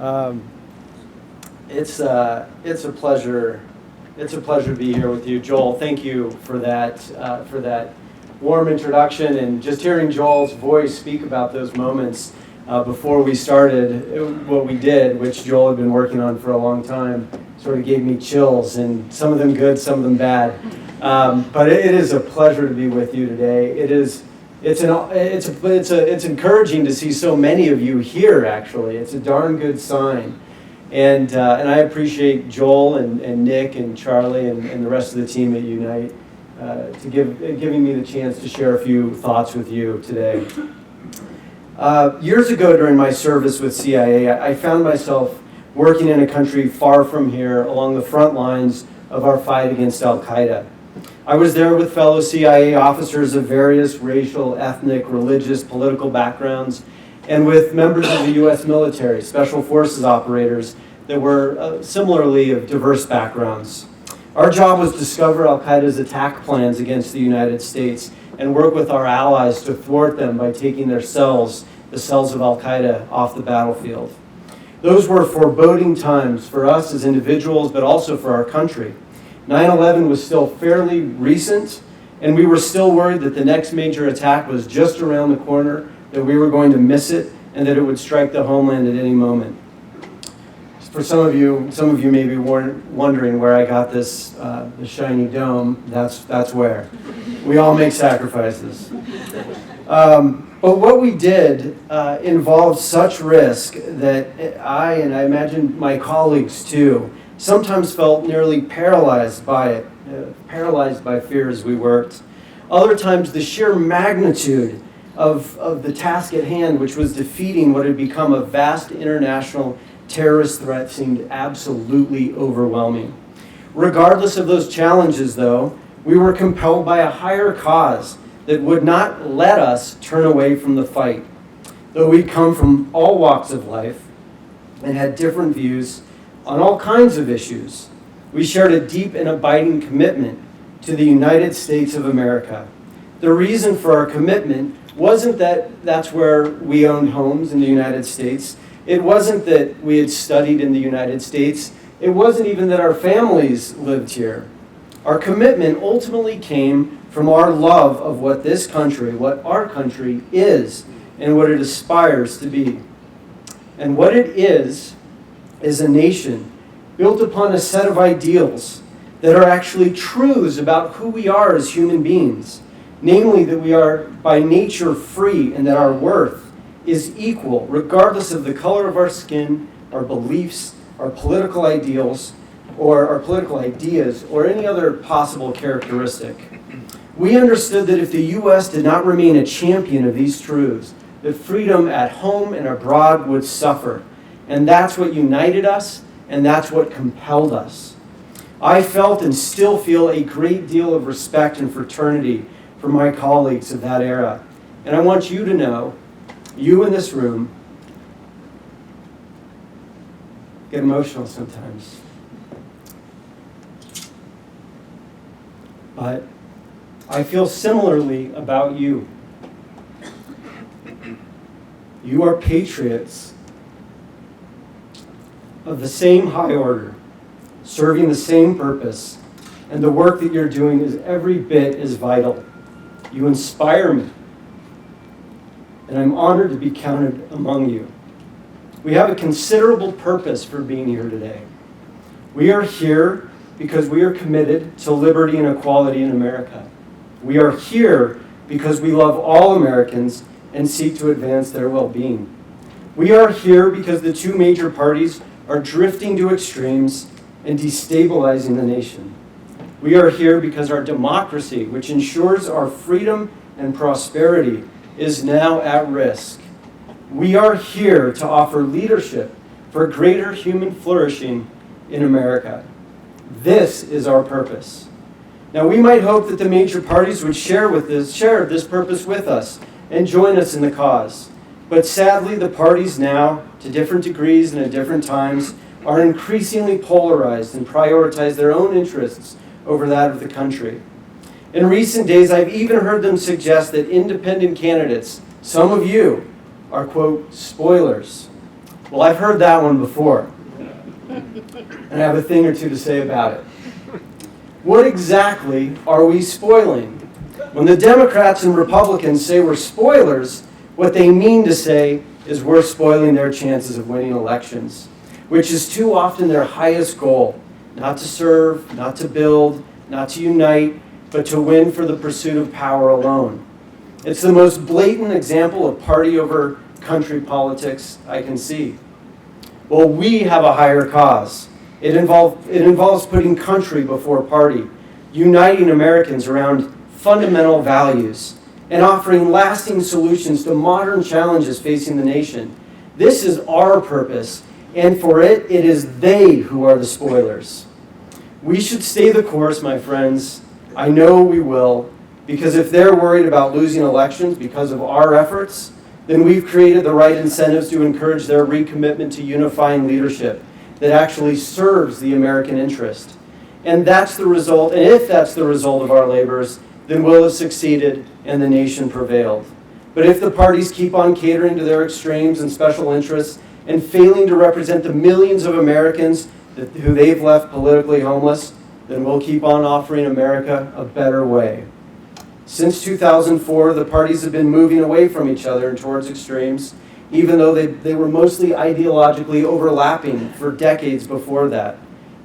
Um, it's a pleasure. It's a pleasure to be here with you, Joel. Thank you for that warm introduction, and just hearing Joel's voice speak about those moments before we started what we did, which Joel had been working on for a long time, sort of gave me chills, and some of them good, some of them bad. But it is a pleasure to be with you today. It's encouraging to see so many of you here. Actually, it's a darn good sign, and I appreciate Joel and Nick and Charlie and the rest of the team at Unite to giving me the chance to share a few thoughts with you today. Years ago, during my service with CIA, I found myself working in a country far from here, along the front lines of our fight against Al-Qaeda. I was there with fellow CIA officers of various racial, ethnic, religious, political backgrounds, and with members of the U.S. military, special forces operators that were similarly of diverse backgrounds. Our job was to discover Al-Qaeda's attack plans against the United States and work with our allies to thwart them by taking the cells of Al-Qaeda, off the battlefield. Those were foreboding times for us as individuals, but also for our country. 9/11 was still fairly recent, and we were still worried that the next major attack was just around the corner, that we were going to miss it, and that it would strike the homeland at any moment. For some of you may be wondering where I got this the shiny dome. That's where. We all make sacrifices. But what we did involved such risk that I, and I imagine my colleagues too, sometimes felt nearly paralyzed by it, paralyzed by fear as we worked. Other times the sheer magnitude of the task at hand, which was defeating what had become a vast international terrorist threat, seemed absolutely overwhelming. Regardless of those challenges, though, we were compelled by a higher cause that would not let us turn away from the fight. Though we'd come from all walks of life and had different views on all kinds of issues, we shared a deep and abiding commitment to the United States of America. The reason for our commitment wasn't that that's where we owned homes in the United States. It wasn't that we had studied in the United States. It wasn't even that our families lived here. Our commitment ultimately came from our love of what this country, what our country is, and what it aspires to be. And what it is a nation built upon a set of ideals that are actually truths about who we are as human beings. Namely, that we are by nature free and that our worth is equal regardless of the color of our skin, our beliefs, our political ideals, or our political ideas, or any other possible characteristic. We understood that if the U.S. did not remain a champion of these truths, that freedom at home and abroad would suffer. And that's what united us, and that's what compelled us. I felt and still feel a great deal of respect and fraternity for my colleagues of that era. And I want you to know, you in this room, get emotional sometimes. But I feel similarly about you. You are patriots of the same high order, serving the same purpose, and the work that you're doing is every bit as vital. You inspire me, and I'm honored to be counted among you. We have a considerable purpose for being here today. We are here because we are committed to liberty and equality in America. We are here because we love all Americans and seek to advance their well-being. We are here because the two major parties are drifting to extremes and destabilizing the nation. We are here because our democracy, which ensures our freedom and prosperity, is now at risk. We are here to offer leadership for greater human flourishing in America. This is our purpose. Now, we might hope that the major parties would share this purpose with us and join us in the cause. But sadly, the parties now, to different degrees and at different times, are increasingly polarized and prioritize their own interests over that of the country. In recent days, I've even heard them suggest that independent candidates, some of you, are, quote, spoilers. Well, I've heard that one before, and I have a thing or two to say about it. What exactly are we spoiling? When the Democrats and Republicans say we're spoilers, what they mean to say is we're spoiling their chances of winning elections, which is too often their highest goal, not to serve, not to build, not to unite, but to win for the pursuit of power alone. It's the most blatant example of party over country politics I can see. Well, we have a higher cause. It involves putting country before party, uniting Americans around fundamental values, and offering lasting solutions to modern challenges facing the nation. This is our purpose, and for it is they who are the spoilers. We should stay the course, my friends. I know we will, because if they're worried about losing elections because of our efforts, then we've created the right incentives to encourage their recommitment to unifying leadership that actually serves the American interest. And that's the result, and if that's the result of our labors, then we'll have succeeded and the nation prevailed. But if the parties keep on catering to their extremes and special interests and failing to represent the millions of Americans who they've left politically homeless, then we'll keep on offering America a better way. Since 2004, the parties have been moving away from each other and towards extremes, even though they were mostly ideologically overlapping for decades before that.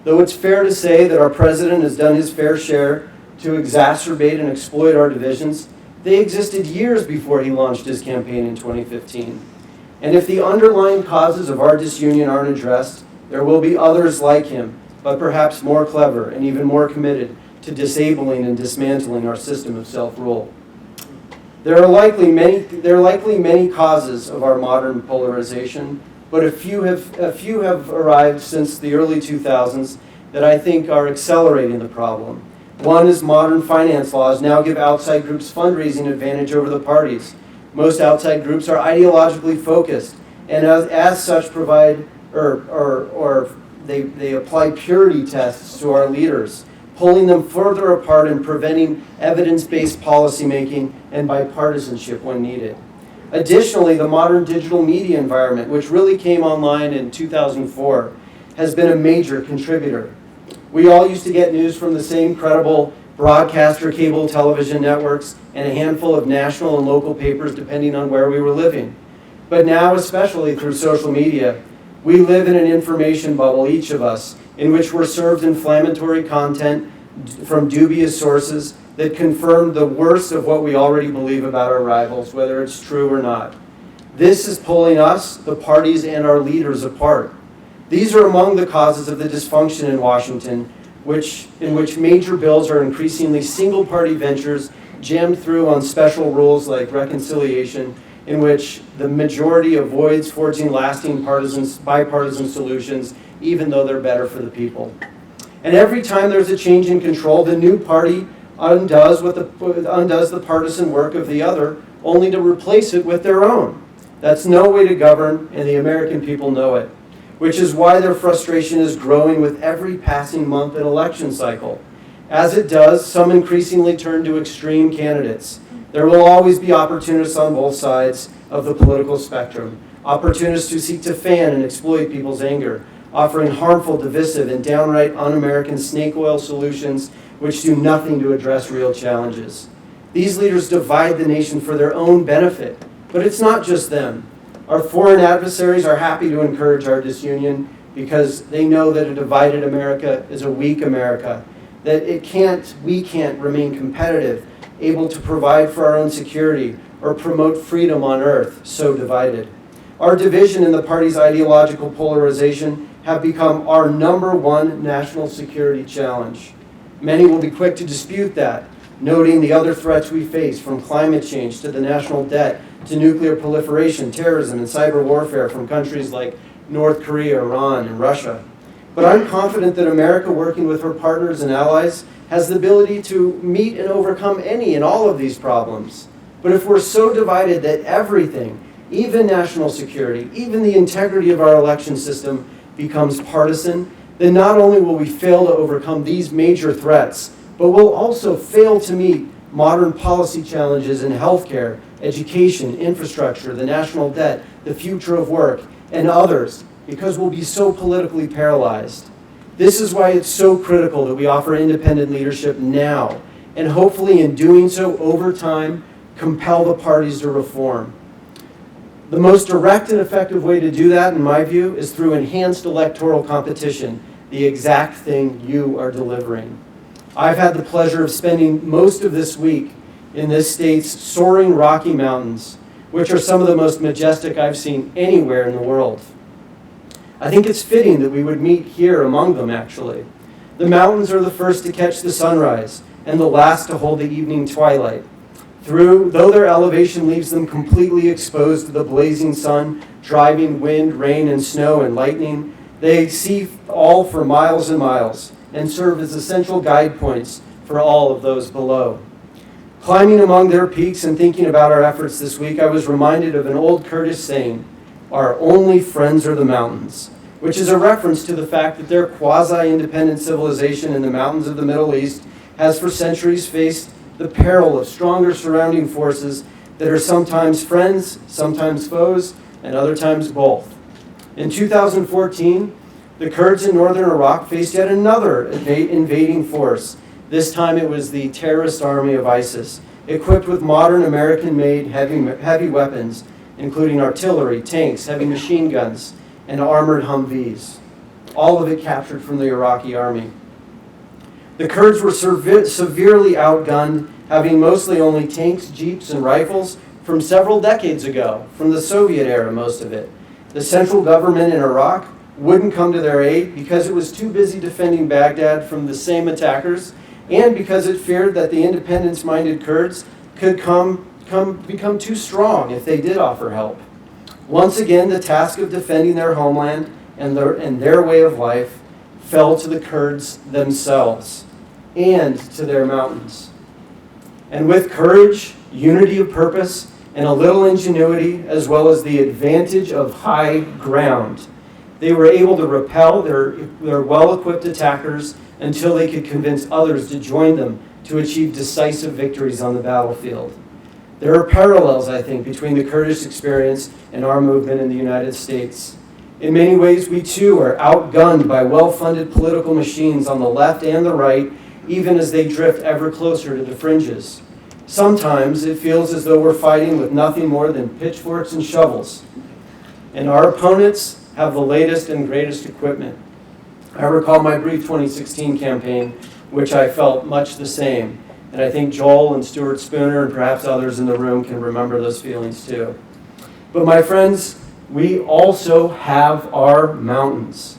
Though it's fair to say that our president has done his fair share to exacerbate and exploit our divisions, they existed years before he launched his campaign in 2015. And if the underlying causes of our disunion aren't addressed, there will be others like him, but perhaps more clever and even more committed to disabling and dismantling our system of self-rule. There are likely many causes of our modern polarization, but a few have arrived since the early 2000s that I think are accelerating the problem. One is modern finance laws now give outside groups fundraising advantage over the parties. Most outside groups are ideologically focused, and as such provide they apply purity tests to our leaders, pulling them further apart and preventing evidence-based policymaking and bipartisanship when needed. Additionally, the modern digital media environment, which really came online in 2004, has been a major contributor. We all used to get news from the same credible broadcaster cable television networks and a handful of national and local papers depending on where we were living. But now, especially through social media, we live in an information bubble, each of us, in which we're served inflammatory content from dubious sources that confirm the worst of what we already believe about our rivals, whether it's true or not. This is pulling us, the parties, and our leaders apart. These are among the causes of the dysfunction in Washington, in which major bills are increasingly single-party ventures jammed through on special rules like reconciliation, in which the majority avoids forging lasting bipartisan solutions, even though they're better for the people. And every time there's a change in control, the new party undoes the partisan work of the other, only to replace it with their own. That's no way to govern, and the American people know it, which is why their frustration is growing with every passing month and election cycle. As it does, some increasingly turn to extreme candidates. There will always be opportunists on both sides of the political spectrum, opportunists who seek to fan and exploit people's anger, offering harmful, divisive, and downright un-American snake oil solutions which do nothing to address real challenges. These leaders divide the nation for their own benefit, but it's not just them. Our foreign adversaries are happy to encourage our disunion because they know that a divided America is a weak America, that we can't remain competitive, able to provide for our own security or promote freedom on earth, so divided. Our division and the party's ideological polarization have become our #1 national security challenge. Many will be quick to dispute that, noting the other threats we face, from climate change to the national debt to nuclear proliferation, terrorism, and cyber warfare from countries like North Korea, Iran, and Russia. But I'm confident that America, working with her partners and allies, has the ability to meet and overcome any and all of these problems. But if we're so divided that everything, even national security, even the integrity of our election system, becomes partisan, then not only will we fail to overcome these major threats, but we'll also fail to meet modern policy challenges in healthcare, education, infrastructure, the national debt, the future of work, and others, because we'll be so politically paralyzed. This is why it's so critical that we offer independent leadership now, and hopefully in doing so over time, compel the parties to reform. The most direct and effective way to do that, in my view, is through enhanced electoral competition, the exact thing you are delivering. I've had the pleasure of spending most of this week in this state's soaring Rocky Mountains, which are some of the most majestic I've seen anywhere in the world. I think it's fitting that we would meet here among them, actually. The mountains are the first to catch the sunrise and the last to hold the evening twilight. Though their elevation leaves them completely exposed to the blazing sun, driving wind, rain, and snow and lightning, they see all for miles and miles and serve as essential guide points for all of those below. Climbing among their peaks and thinking about our efforts this week, I was reminded of an old Kurdish saying, "Our only friends are the mountains," which is a reference to the fact that their quasi-independent civilization in the mountains of the Middle East has for centuries faced the peril of stronger surrounding forces that are sometimes friends, sometimes foes, and other times both. In 2014, the Kurds in northern Iraq faced yet another invading force. This time it was the terrorist army of ISIS, equipped with modern American-made heavy weapons, including artillery, tanks, heavy machine guns, and armored Humvees. All of it captured from the Iraqi army. The Kurds were severely outgunned, having mostly only tanks, jeeps, and rifles from several decades ago, from the Soviet era, most of it. The central government in Iraq wouldn't come to their aid because it was too busy defending Baghdad from the same attackers, and because it feared that the independence-minded Kurds could become too strong if they did offer help. Once again, the task of defending their homeland and their way of life fell to the Kurds themselves and to their mountains. And with courage, unity of purpose, and a little ingenuity, as well as the advantage of high ground, they were able to repel their well-equipped attackers until they could convince others to join them to achieve decisive victories on the battlefield. There are parallels, I think, between the Kurdish experience and our movement in the United States. In many ways, we too are outgunned by well-funded political machines on the left and the right, even as they drift ever closer to the fringes. Sometimes it feels as though we're fighting with nothing more than pitchforks and shovels. And our opponents have the latest and greatest equipment. I recall my brief 2016 campaign, which I felt much the same. And I think Joel and Stuart Spooner and perhaps others in the room can remember those feelings too. But my friends, we also have our mountains.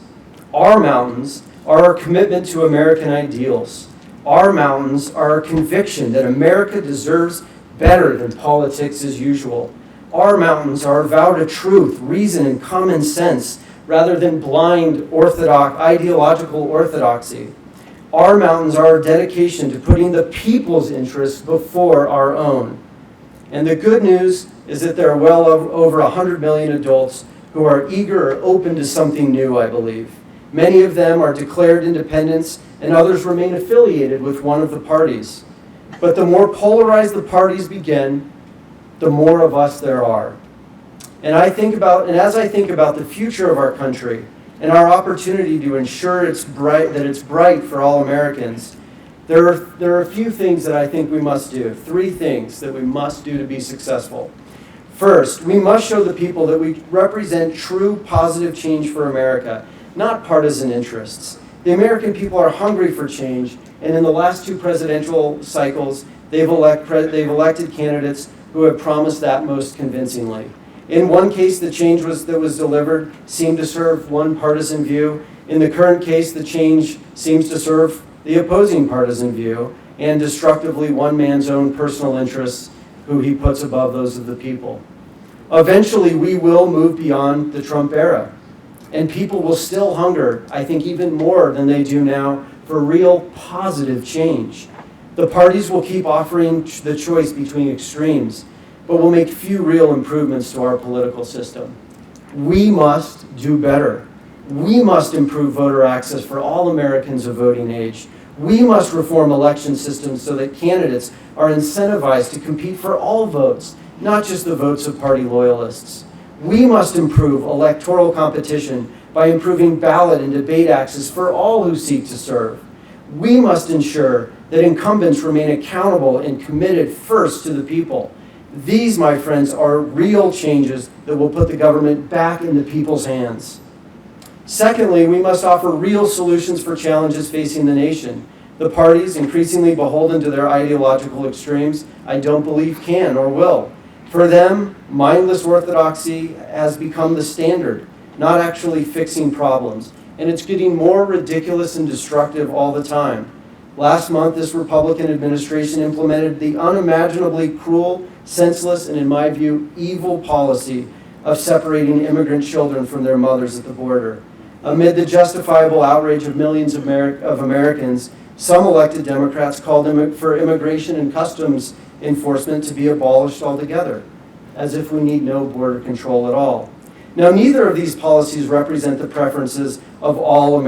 Our mountains are our commitment to American ideals. Our mountains are our conviction that America deserves better than politics as usual. Our mountains are our vow to truth, reason, and common sense, rather than blind ideological orthodoxy. Our mountains are our dedication to putting the people's interests before our own. And the good news is that there are well over 100 million adults who are eager or open to something new, I believe. Many of them are declared independents, and others remain affiliated with one of the parties. But the more polarized the parties begin, the more of us there are. And as I think about the future of our country and our opportunity to ensure it's bright for all Americans, there are a few things that I think we must do. 3 things that we must do to be successful. First, we must show the people that we represent true positive change for America, not partisan interests. The American people are hungry for change, and in the last 2 presidential cycles, they've elected candidates who have promised that most convincingly. In one case, the change that was delivered seemed to serve one partisan view. In the current case, the change seems to serve the opposing partisan view, and destructively one man's own personal interests, who he puts above those of the people. Eventually, we will move beyond the Trump era, and people will still hunger, I think even more than they do now, for real positive change. The parties will keep offering the choice between extremes, but will make few real improvements to our political system. We must do better. We must improve voter access for all Americans of voting age. We must reform election systems so that candidates are incentivized to compete for all votes not just the votes of party loyalists. We must improve electoral competition by improving ballot and debate access for all who seek to serve. We must ensure that incumbents remain accountable and committed first to the people. These, my friends, are real changes that will put the government back in the people's hands. Secondly, we must offer real solutions for challenges facing the nation. The parties, increasingly beholden to their ideological extremes, I don't believe can or will. For them, mindless orthodoxy has become the standard, not actually fixing problems. And it's getting more ridiculous and destructive all the time. Last month, this Republican administration implemented the unimaginably cruel, senseless, and in my view, evil policy of separating immigrant children from their mothers at the border. Amid the justifiable outrage of millions of Americans, some elected Democrats called for immigration and customs enforcement to be abolished altogether, as if we need no border control at all. Now, neither of these policies represent the preferences of all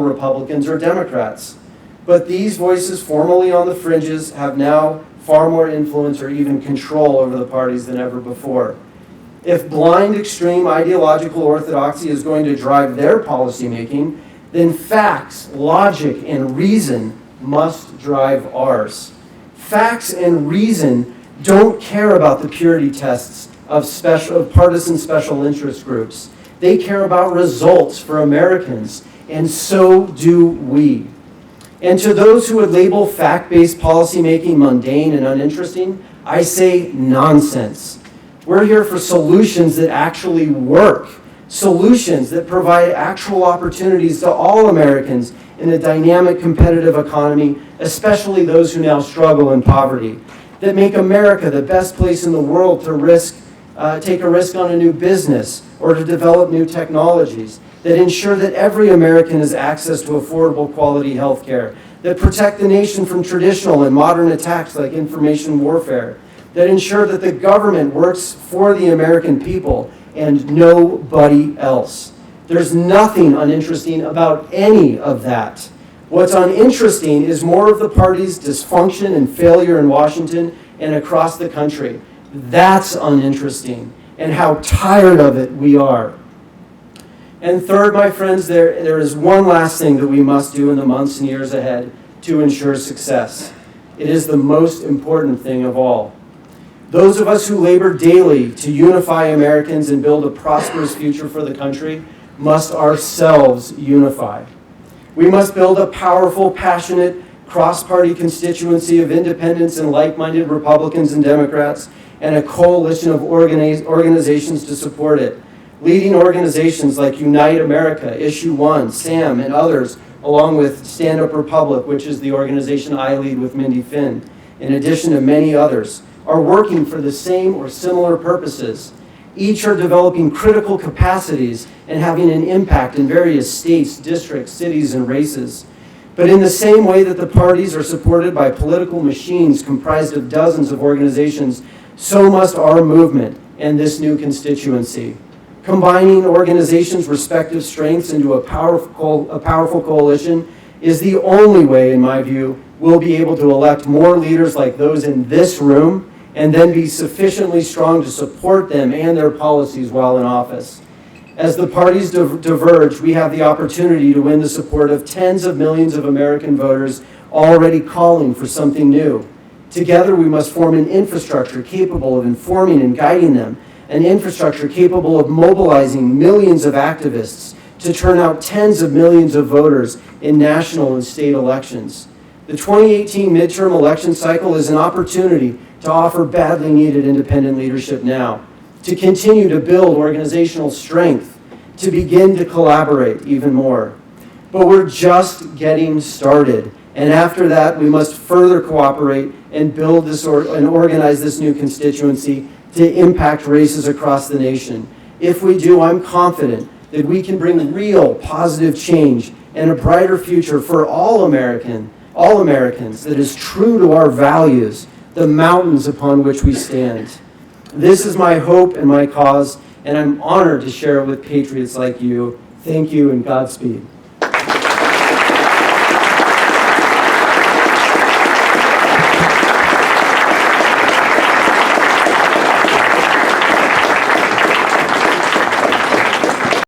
Republicans or Democrats, but these voices formerly on the fringes have now far more influence or even control over the parties than ever before. If blind extreme ideological orthodoxy is going to drive their policymaking, then facts, logic, and reason must drive ours. Facts and reason don't care about the purity tests of partisan special interest groups. They care about results for Americans, and so do we. And to those who would label fact-based policymaking mundane and uninteresting, I say nonsense. We're here for solutions that actually work, solutions that provide actual opportunities to all Americans in a dynamic, competitive economy, especially those who now struggle in poverty, that make America the best place in the world to take a risk on a new business or to develop new technologies, that ensure that every American has access to affordable quality health care, that protect the nation from traditional and modern attacks like information warfare, that ensure that the government works for the American people and nobody else. There's nothing uninteresting about any of that. What's uninteresting is more of the party's dysfunction and failure in Washington and across the country. That's uninteresting, and how tired of it we are. And third, my friends, there is one last thing that we must do in the months and years ahead to ensure success. It is the most important thing of all. Those of us who labor daily to unify Americans and build a prosperous future for the country must ourselves unify. We must build a powerful, passionate, cross-party constituency of independents and like-minded Republicans and Democrats, and a coalition of organizations to support it. Leading organizations like Unite America, Issue One, SAM, and others, along with Stand Up Republic, which is the organization I lead with Mindy Finn, in addition to many others, are working for the same or similar purposes. Each are developing critical capacities and having an impact in various states, districts, cities, and races. But in the same way that the parties are supported by political machines comprised of dozens of organizations, so must our movement and this new constituency. Combining organizations' respective strengths into a powerful coalition is the only way, in my view, we'll be able to elect more leaders like those in this room and then be sufficiently strong to support them and their policies while in office. As the parties diverge, we have the opportunity to win the support of tens of millions of American voters already calling for something new. Together, we must form an infrastructure capable of informing and guiding them, an infrastructure capable of mobilizing millions of activists to turn out tens of millions of voters in national and state elections. The 2018 midterm election cycle is an opportunity to offer badly needed independent leadership now, to continue to build organizational strength, to begin to collaborate even more. But we're just getting started. And after that, we must further cooperate and build and organize this new constituency to impact races across the nation. If we do, I'm confident that we can bring real positive change and a brighter future for all Americans that is true to our values, the mountains upon which we stand. This is my hope and my cause, and I'm honored to share it with patriots like you. Thank you and Godspeed.